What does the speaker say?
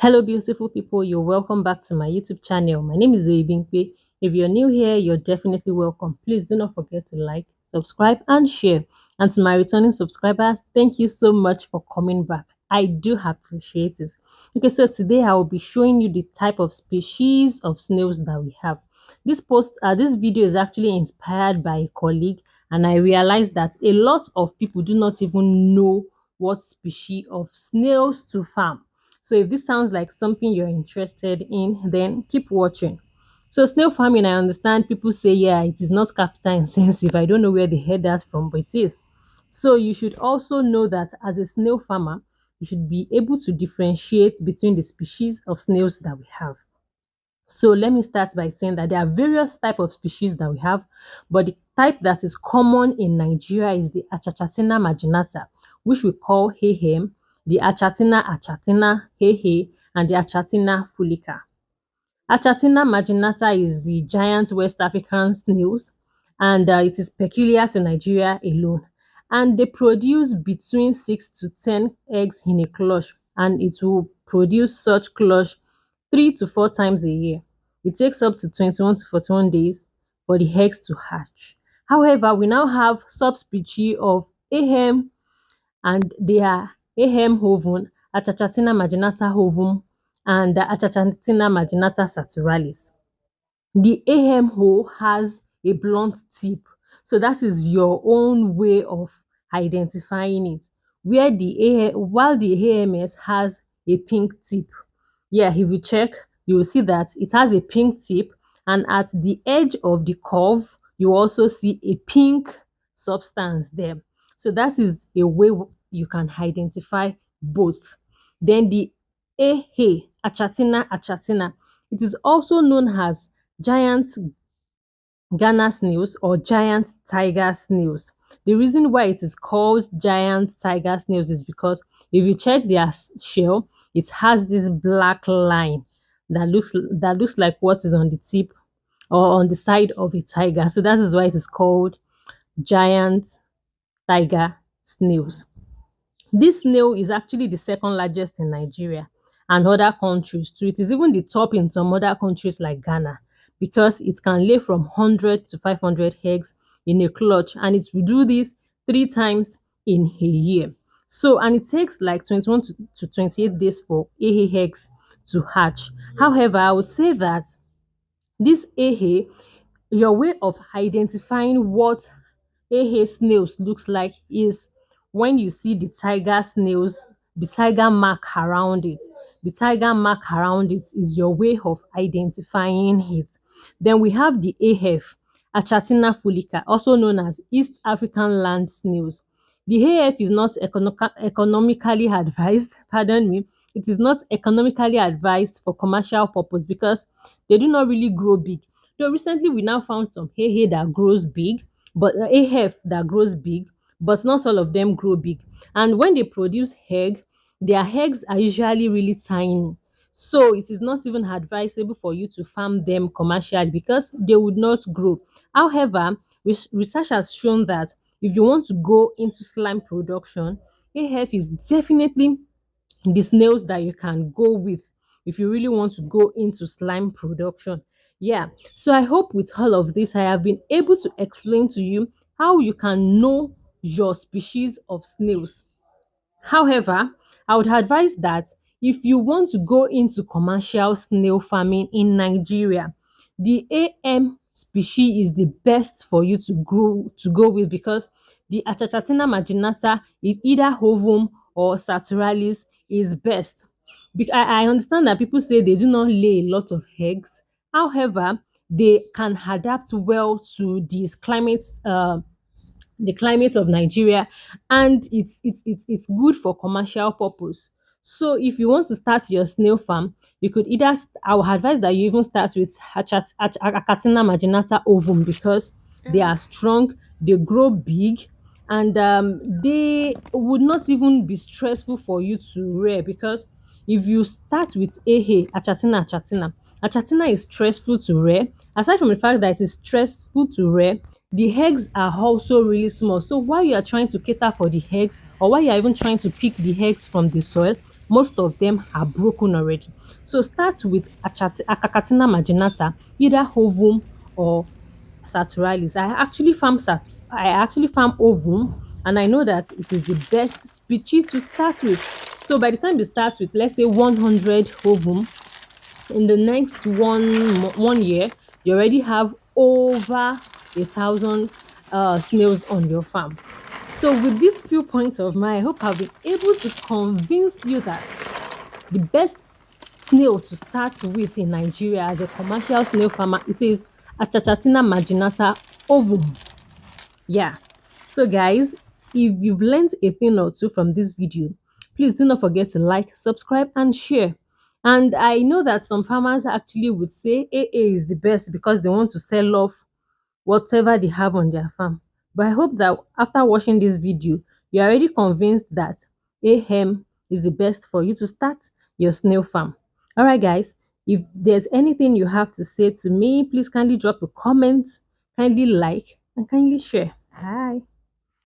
Hello, beautiful people. You're welcome back to my YouTube channel. My name is Zoe. If you're new here, you're definitely welcome. Please do not forget to like, subscribe, and share. And to my returning subscribers, thank you so much for coming back. I do appreciate it. Okay, so today I will be showing you the type of species of snails that we have. This video is actually inspired by a colleague, and I realized that a lot of people do not even know what species of snails to farm. So if this sounds like something you're interested in, then keep watching. So snail farming, I understand people say, yeah, it is not capital intensive. I don't know where they heard that from, but it is. So you should also know that as a snail farmer, you should be able to differentiate between the species of snails that we have. So let me start by saying that there are various type of species that we have, but the type that is common in Nigeria is the Achachatina marginata, which we call hehem, the Achatina hehe, and the Achatina fulica. Achatina marginata is the giant West African snails, and it is peculiar to Nigeria alone. And they produce between 6 to 10 eggs in a clutch, and it will produce such clutch 3 to 4 times a year. It takes up to 21 to 41 days for the eggs to hatch. However, we now have subspecies of ahem, and they are ahem ovum, Achachatina marginata ovum, and Achachatina marginata saturalis. The ahem hole has a blunt tip, so that is your own way of identifying it. While the AMS has a pink tip. Yeah, if you check, you will see that it has a pink tip, and at the edge of the curve, you also see a pink substance there. So that is a way you can identify both. Then the Ahe, achatina, it is also known as giant Ghana snails or giant tiger snails. The reason why it is called giant tiger snails is because if you check their shell, it has this black line that looks like what is on the tip or on the side of a tiger. So that is why it is called giant tiger snails. This snail is actually the second largest in Nigeria and other countries too. It is even the top in some other countries like Ghana because it can lay from 100 to 500 eggs in a clutch, and it will do this 3 times in a year. So, and it takes like 21 to 28 days for eggs to hatch. However, I would say that this your way of identifying what snails looks like is when you see the tiger snails, the tiger mark around it. The tiger mark around it is your way of identifying it. Then we have the AF, Achatina fulica, also known as East African land snails. The AF is not economically advised, pardon me, it is not economically advised for commercial purpose because they do not really grow big. Though recently we now found some that grows big, but AF that grows big, but not all of them grow big. And when they produce egg, their eggs are usually really tiny. So it is not even advisable for you to farm them commercially because they would not grow. However, research has shown that if you want to go into slime production, AF is definitely the snails that you can go with if you really want to go into slime production. Yeah, so I hope with all of this I have been able to explain to you how you can know your species of snails. However, I would advise that if you want to go into commercial snail farming in Nigeria, the AM species is the best for you to go with because the Achachatina marginata is either ovum or saturalis is best. I understand that people say they do not lay a lot of eggs. However, they can adapt well to the climate of Nigeria, and it's good for commercial purpose. So if you want to start your snail farm, you could I would advise that you even start with Achatina marginata ovum because they are strong, they grow big, and they would not even be stressful for you to rear because if you start with Achatina is stressful to rear. Aside from the fact that it is stressful to rear, the eggs are also really small. So while you are trying to cater for the eggs, or while you are even trying to pick the eggs from the soil, most of them are broken already. So start with Acacatina marginata, either ovum or saturalis. I actually farm ovum, and I know that it is the best species to start with. So by the time you start with, let's say, 100 ovum, in the next 1 year, you already have over 1,000 snails on your farm. So with these few points of mine, I hope I've been able to convince you that the best snail to start with in Nigeria as a commercial snail farmer, it is Achachatina marginata ovum. Yeah. So guys, if you've learned a thing or two from this video, please do not forget to like, subscribe and share. And I know that some farmers actually would say AA is the best because they want to sell off whatever they have on their farm. But I hope that after watching this video, you're already convinced that AHEM is the best for you to start your snail farm. All right, guys, if there's anything you have to say to me, please kindly drop a comment, kindly like, and kindly share. Bye.